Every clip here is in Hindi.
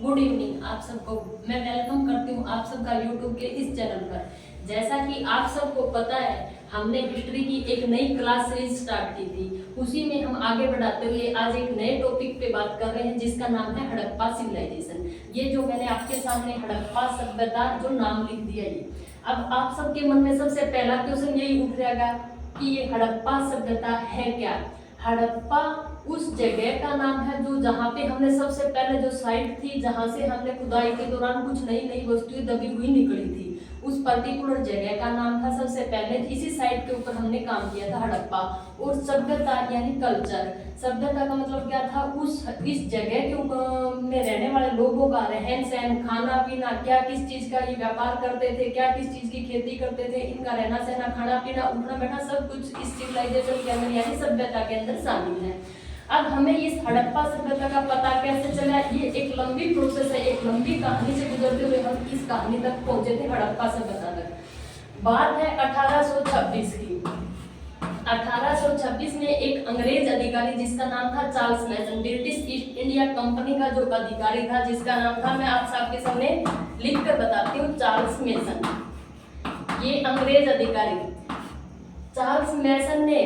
गुड इवनिंग आप सबको। मैं वेलकम करती हूँ आप सबका यूट्यूब के इस चैनल पर। जैसा कि आप सबको पता है, हमने हिस्ट्री की एक नई क्लास सीरीज स्टार्ट की थी। उसी में हम आगे बढ़ाते हुए आज एक नए टॉपिक पे बात कर रहे हैं, जिसका नाम है हड़प्पा सिविलाइजेशन। ये जो मैंने आपके सामने हड़प्पा सभ्यता जो नाम लिख दिया, ये अब आप सबके मन में सबसे पहला क्वेश्चन यही उठ रहेगा कि ये हड़प्पा सभ्यता है क्या। हड़प्पा उस जगह का नाम है जो जहाँ पे हमने सबसे पहले जो साइट थी, जहाँ से हमने खुदाई के दौरान कुछ नई नई वस्तुएं दबी हुई निकली थी, उस पर्टिकुलर जगह का नाम था। सबसे पहले इसी साइट के ऊपर हमने काम किया था, हड़प्पा। और सभ्यता यानी कल्चर, सभ्यता का मतलब क्या था, इस जगह के ऊपर में रहने वाले लोगों का रहन सहन, खाना पीना, क्या किस चीज का ये व्यापार करते थे, क्या किस चीज की खेती करते थे, इनका रहना सहना, खाना पीना, उठना बैठना, सब कुछ इस सिविलाइजेशन के अंदर यानी सभ्यता के अंदर शामिल है। अब हमें इस हड़प्पा सभ्यता का पता कैसे चला, ये एक लंबी प्रोसेस है। एक लंबी कहानी से गुजरते हुए हम इस कहानी तक पहुंचे थे, हड़प्पा सभ्यता तक। बात है 1826 की। 1826 में एक अंग्रेज अधिकारी जिसका नाम था चार्ल्स मैसन, ब्रिटिश ईस्ट इंडिया कंपनी का जो अधिकारी था, जिसका नाम था, मैं आप सबके सामने लिख कर बताती हूँ, चार्ल्स मैसन। ये अंग्रेज अधिकारी चार्ल्स मैसन ने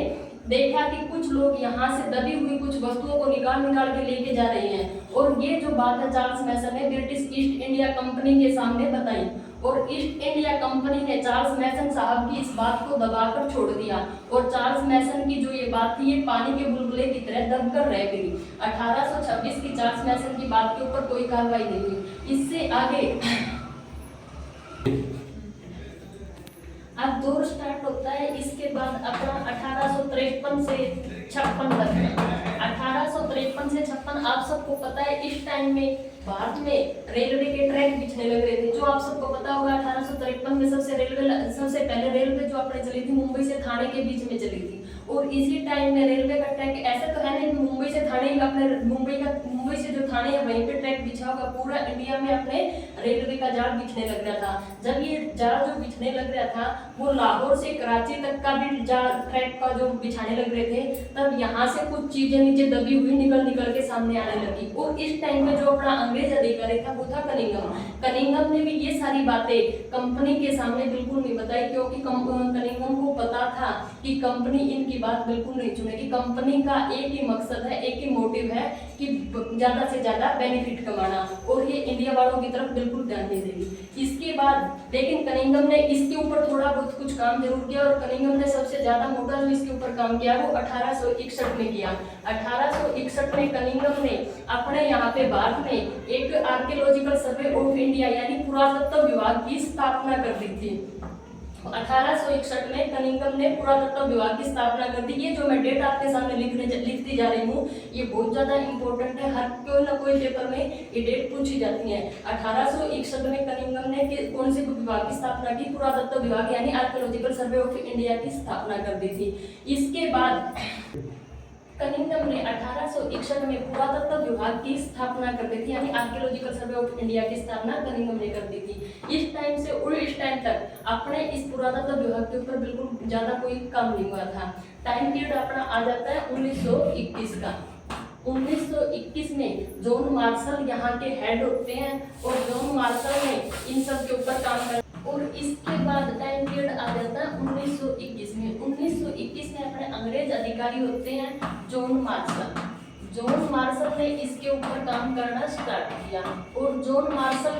देखा कि कुछ लोग यहाँ से दबी हुई कुछ वस्तुओं को निकाल के लेके जा रहे हैं, और ये जो बात है चार्ल्स मैसन ने ब्रिटिश ईस्ट इंडिया कंपनी के सामने बताई, और ईस्ट इंडिया कंपनी ने चार्ल्स मैसन साहब की इस बात को दबाकर छोड़ दिया, और चार्ल्स मैसन की जो ये बात थी, ये पानी के बुलबुले की तरह दबकर रह गई। 1826 की चार्ल्स मैसन की बात के ऊपर कोई कार्रवाई नहीं हुई। इससे आगे अब दौर स्टार्ट होता है। इसके बाद अपना 1853 से 56 तक। 1853 से 56 आप सबको पता है, इस टाइम में भारत में रेलवे के ट्रैक बिछने लग रहे थे। जो आप सबको पता होगा, 1853 में सबसे पहले रेलवे जो अपने चली थी, मुंबई से थाने के बीच में चली थी। और इसी टाइम में रेलवे का ट्रैक, ऐसा तो है नहीं मुंबई से थाने का, अपने मुंबई से जो थाने है वहीं पे ट्रैक बिछा होगा, पूरा इंडिया में अपने रेलवे का जाल बिछने लग रहा था। जब ये जाल जो बिछने लग रहा था, वो लाहौर से कराची तक का भी जाल ट्रैक का जो बिछाने लग रहे थे, तब यहाँ से कुछ चीजें नीचे दबी हुई निकल के सामने आने लगी। और इस टाइम में जो अपना अंग्रेज अधिकारी था वो था कनिंघम। कनिंघम ने भी ये सारी बातें कंपनी के सामने बिल्कुल नहीं बताई, क्योंकि कनिंघम को पता था कि कंपनी इनकी बात बिल्कुल नहीं सुनेगी। कंपनी का एक ही मकसद है, एक ही मोटिव है कि ज्यादा से ज्यादा बेनिफिट कमाना, और ये इंडिया वालों की तरफ बिल्कुल ध्यान नहीं देगी। इसके बाद लेकिन कनिंघम ने इसके ऊपर थोड़ा बहुत कुछ काम जरूर किया, और कनिंघम ने सबसे ज्यादा मोटा जो इसके ऊपर काम किया वो 1861 में किया। 1861 में कनिंघम ने अपने यहाँ पे भारत में एक आर्कियोलॉजिकल सर्वे ऑफ इंडिया यानी पुरातत्व विभाग की स्थापना कर दी थी। 1861 में कनिंघम ने पुरातत्व विभाग की स्थापना कर दी। ये जो मैं डेट आपके सामने लिखती जा रही हूँ, ये बहुत ज्यादा इंपॉर्टेंट है, हर कोई ना कोई पेपर में ये डेट पूछी जाती है। 1861 में कनिंघम ने कौन से विभाग की स्थापना की, पुरातत्व विभाग यानी आर्कियोलॉजिकल सर्वे ऑफ इंडिया की स्थापना कर दी थी। इसके बाद कनिंघम ने 1861 में पुरातत्व विभाग की स्थापना कर दी थी, यानी आर्कियोलॉजिकल सर्वे ऑफ इंडिया की स्थापना कनिंघम ने कर दी थी। इस टाइम से और इस टाइम तक अपने इस पुरातत्व विभाग के ऊपर बिल्कुल ज्यादा कोई काम नहीं हुआ था। टाइम पीरियड अपना आ जाता है 1921 का। 1921 में जॉन मार्शल यहाँ के हेड होते हैं, और जॉन मार्शल ने इन सब के ऊपर काम कर, और इसके बाद टाइम पीरियड आ जाता है 1921 में। 1921 में अपने अंग्रेज अधिकारी होते हैं जॉन मार्शल। जॉन मार्शल ने इसके ऊपर काम करना स्टार्ट किया, और जॉन मार्शल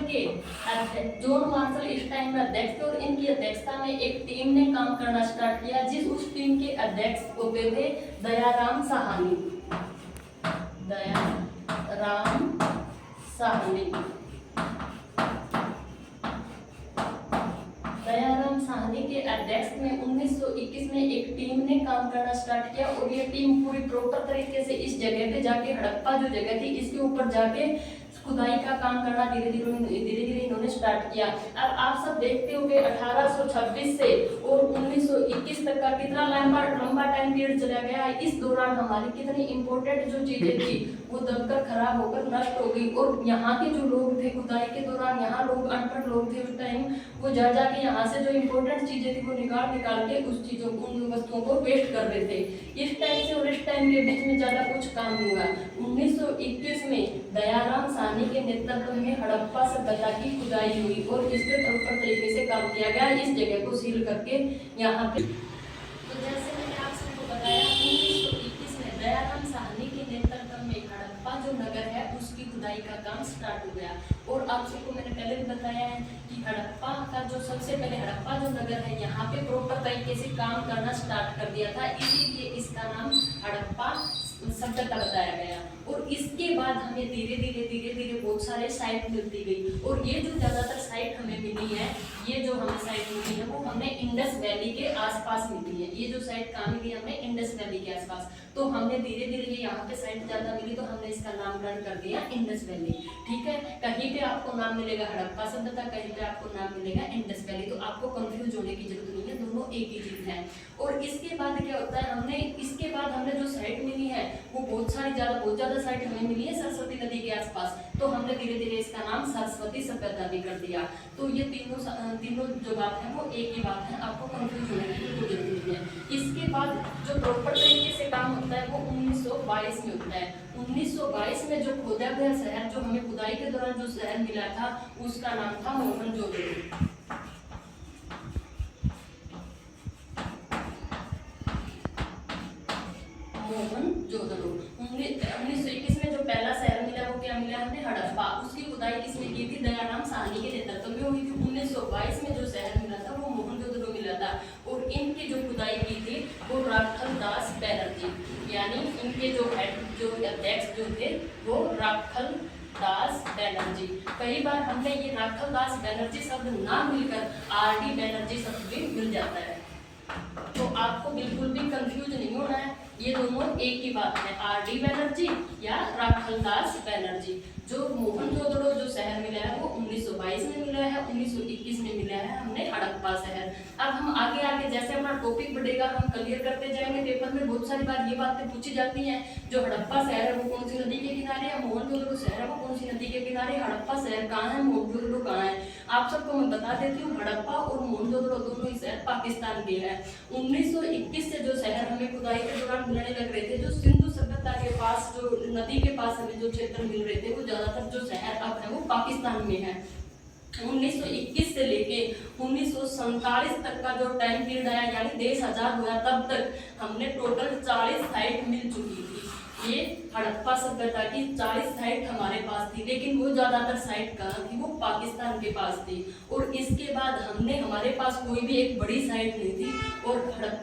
इस टाइम में अध्यक्ष थे, और इनकी अध्यक्षता में एक टीम ने काम करना स्टार्ट किया, उस टीम के अध्यक्ष होते थे दयाराम साहनी। दयाराम साहनी के अध्यक्ष में 1921 में एक टीम ने काम करना स्टार्ट किया, और ये टीम पूरी प्रॉपर तरीके से इस जगह पे जाके, हड़प्पा जो जगह थी इसके ऊपर जाके खुदाई का काम करना धीरे धीरे इन्होंने स्टार्ट किया। अब आप सब देखते हो कि 1826 से और 1921 तक का कितना लंबा टाइम पीरियड चला गया है। इस दौरान हमारी कितनी इंपॉर्टेंट जो चीजें थी वो दबकर खराब होकर नष्ट हो गई। और यहाँ के जो लोग थे खुदाई के दौरान, यहाँ लोग अनपढ़ लोग थे उस टाइम, वो जा जाके यहाँ से जो इम्पोर्टेंट चीजें थी वो निकाल के उस चीजों को, उन वस्तुओं को वेस्ट कर रहे थे। इस टाइम से और इस टाइम के बीच में ज्यादा कुछ काम नहीं हुआ। 1921 में दयाराम साहनी के नेतृत्व में हड़प्पा सभ्यता की खुदाई हुई और इस पे प्रॉपर तरीके से काम किया गया, इस जगह को सील करके यहाँ पे। तो जैसे मैंने आप सबको बताया 1921 में दयाराम साहनी के नेतृत्व में हड़प्पा जो नगर है उसकी खुदाई का काम स्टार्ट हो गया। और आप सबको मैंने पहले भी बताया है कि हड़प्पा का जो सबसे पहले हड़प्पा जो नगर है यहाँ पे प्रॉपर तरीके से काम करना स्टार्ट कर दिया था, इसीलिए इसका नाम हड़प्पा सभ्यता बताया गया। और इसके बाद हमें धीरे धीरे बहुत सारे साइट मिलती गई। और ये जो ज्यादातर साइट हमें मिली है, ये जो हमें साइट मिली है वो हमें इंडस वैली के आसपास मिली है। ये जो साइट कहाँ मिली हमें, इंडस वैली के आसपास। तो हमने धीरे धीरे यहाँ पे साइट ज्यादा मिली तो हमने इसका नामकरण कर दिया इंडस वैली। ठीक है, कहीं पे आपको नाम मिलेगा हड़प्पा सभ्यता, कहीं पे आपको नाम मिलेगा इंडस वैली। तो आपको कंफ्यूज होने की जरूरत नहीं है, दोनों एक ही चीज है। और इसके बाद क्या होता है, इसके बाद हमें जो साइट मिली है वो बहुत ज्यादा साइट हमें मिली है सरस्वती नदी के आसपास। तो हमने धीरे धीरे इसका नाम सरस्वती सभ्यता भी कर दिया। तो ये तीनों जो बात है वो एक ही बात है, आपको कंफ्यूज होने की कोई जरूरत नहीं है। इसके बाद जो प्रॉपर तरीके से काम होता है वो 1922 में होता है। 1922 में जो खोदा गया शहर, जो हमें खुदाई के दौरान जो शहर मिला था उसका नाम था मोहनजोदड़ो। मोहनजोदड़ो 1921 में जो पहला शहर मिला वो क्या मिला हमें, हड़प्पा। उसकी खुदाई किसने की थी, दयाराम साहनी के नेतृत्व में हुई थी। 1922 में जो शहर मिला था वो मोहनजोदड़ो मिला था। और इनकी जो खुदाई की थी वो राखल दास बैनर्जी, यानी इनके जो अध्यक्ष जो थे वो राखल दास बैनर्जी। कई बार हमने ये राखल दास बैनर्जी शब्द ना मिलकर आरडी बैनर्जी शब्द भी मिल जाता है। तो आपको बिल्कुल भी कंफ्यूज नहीं होना है, ये दोनों एक ही बात है, आरडी बैनर्जी या राखल दास बैनर्जी। जो मोहनजोदड़ो जो शहर मिला है वो 1922 में मिला है, 1921 में मिला है हमने हड़प्पा शहर। अब हम आगे जैसे हमारा टॉपिक बढ़ेगा हम क्लियर करते जाएंगे। पेपर में बहुत सारी बार ये बातें पूछी जाती हैं, जो हड़प्पा शहर है वो कौन सी नदी के किनारे है, मोहनजोदड़ो शहर है वो कौन सी नदी के किनारे, हड़प्पा शहर कहाँ है, मोहनजोदड़ो कहाँ है। आप सबको मैं बता देती हूँ, हड़प्पा और मोहनजोदड़ो दोनों ही शहर पाकिस्तान के हैं। 1921 से जो शहर हमें खुदाई के दौरान मिलने लग रहे थे, जो सिंधु सभ्यता के पास, जो नदी के पास हमें जो क्षेत्र मिल रहे थे, वो ज्यादातर जो शहर अब है वो पाकिस्तान में है। 1921 से लेके 1947 तक का जो टाइम पीरियड आया, यानी देश आजाद हुआ, तब तक हमने टोटल 40 साइट मिल चुकी थी। ये हड़प्पा सभ्यता की 40 साइट हमारे पास थी, लेकिन वो ज्यादातर साइट कहाँ थी, वो पाकिस्तान के पास थी। और इसके बाद हमारे पास कोई भी एक बड़ी साइट नहीं थी और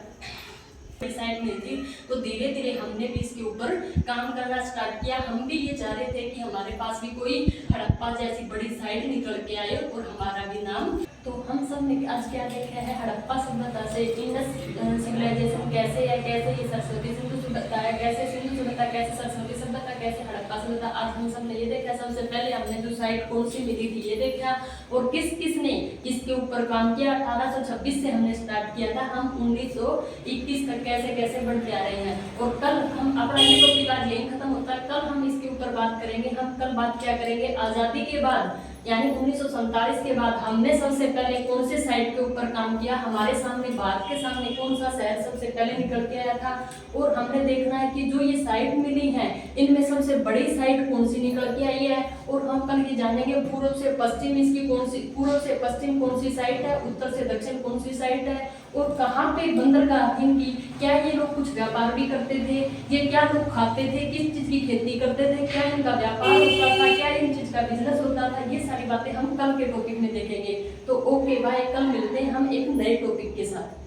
साइट नहीं थी। तो धीरे धीरे हमने भी इसके ऊपर काम करना स्टार्ट किया। हम भी ये चाह रहे थे कि हमारे पास भी कोई हड़प्पा जैसी बड़ी साइट निकल के आए और हमारा भी नाम। तो हम सब ने आज क्या देखा है, हड़प्पा सभ्यता से इंडस सिविलाइजेशन कैसे है, कैसे ये सरस्वती सिंधु सभ्यता है, कैसे सिंधु सभ्यता, कैसे सरस्वती सभ्यता, कैसे हड़प्पा सभ्यता। आज हम सब ने ये देखा। सबसे पहले हमने जो साइट कौन सी मिली थी ये देखा, और किस ने इसके ऊपर काम किया। 1826 से हमने स्टार्ट किया था, हम 1921 तक कैसे कैसे बढ़ते आ रहे हैं। और कल हम अपना ये टॉपिक आज यही खत्म होता है, कल हम इसके ऊपर बात करेंगे। हम कल बात क्या करेंगे, आज़ादी के बाद यानी 1947 के बाद हमने सबसे पहले कौन से साइट के ऊपर काम किया, हमारे सामने भारत के सामने कौन सा शहर सबसे पहले निकल के आया था। और हमने देखना है कि जो ये साइट मिली है इनमें सबसे बड़ी साइट कौन सी निकल के आई है। और हम कल ये जानेंगे पूर्व से पश्चिम इसकी कौन सी, पूर्व से पश्चिम कौन सी साइट है, उत्तर से दक्षिण कौन सी साइट है, और कहाँ पे बंदरगाह इनकी, क्या ये लोग कुछ व्यापार भी करते थे, ये क्या लोग खाते थे, किस चीज की खेती करते थे, क्या इनका व्यापार होता था, क्या इन चीज का बिजनेस होता था। ये सारी बातें हम कल के टॉपिक में देखेंगे। तो ओके बाय, कल मिलते हैं हम एक नए टॉपिक के साथ।